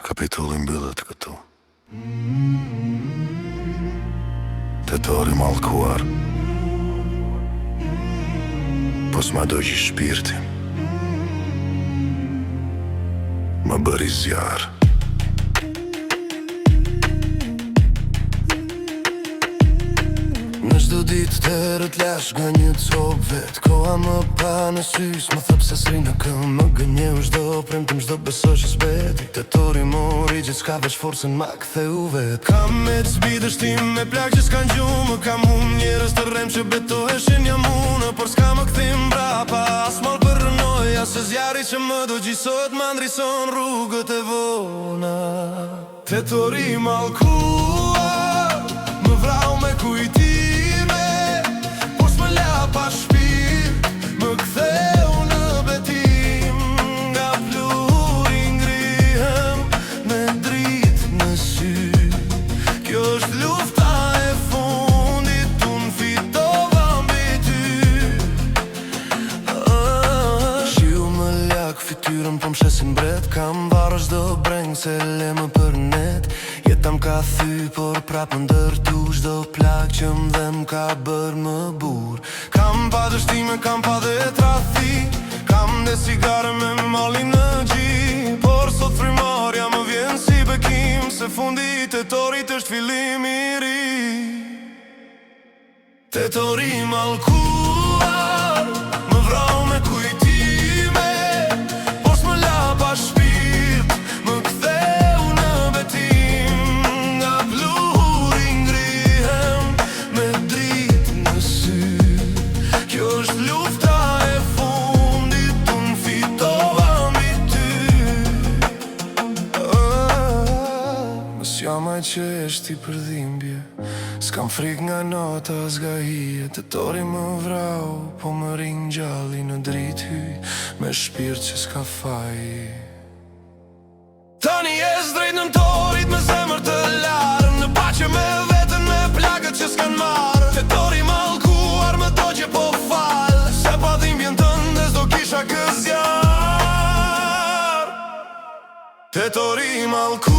Kapitulli mbyllet këtu. Tetori mallkuar, po s'ma doqi shpirtin, më bëri zjarë. Në çdo ditë të rëtlash nga një copë vet, koha më pa në sys, më thëp se s'ri në këm, më gënjeu çdo premtim, çdo beso që s'beti. Tetori mori gjithçka veç forcën ma ktheu vet. Kam me të zbidështim me plak që s'kan gjumë, kam unë njerës të rrem që betoheshin jam unë, por s'ka më kthim brapa, as mall për rënoja, se zjari që më do gjisot ma ndrison rrugët e vona. Tetori mallkuar, më vrau me kujtime, por s'më la pa shpirt, më ktheu në betim. Nga pluri ngrihem me dritë në sy, kjo është lufta e fundit, unë fitova mbi ty. Shiu më lak fytyrën, po m'shesin bret, kam varë çdo breng se le më për net. Jetam ka thy, por prap më ndërtu çdo plak që m'dhem ka bër më bur. Kam pa dështime, kam pa dhe trafi, kam dhe sigare me mallin në gji, por sot frymarja më vjen si bekim, se fundi tetorit është fillimi i ri. Tetori mallkuar, më vrau me kujtime, por s'më la pa shpirt, më ktheu në betim. Nga pluri ngrihem me dritë në sy, kjo është lufta e fundit, unë fitova mbi ty. Mos jam aj që eshti për dhimbje, s'kam frik nga nota as nga hije. Tetori më vrau, po më rinj gjalli në dritë hyj, me shpirt që s'ka faj. Tani e s'drejt në torit me zemër të larë, në pache me vetën me plagët që s'kan marë. Tetori mallkuar më do që po falë, se pa dhimbjen tënde s'do kisha gëzjar. Tetori mallkuar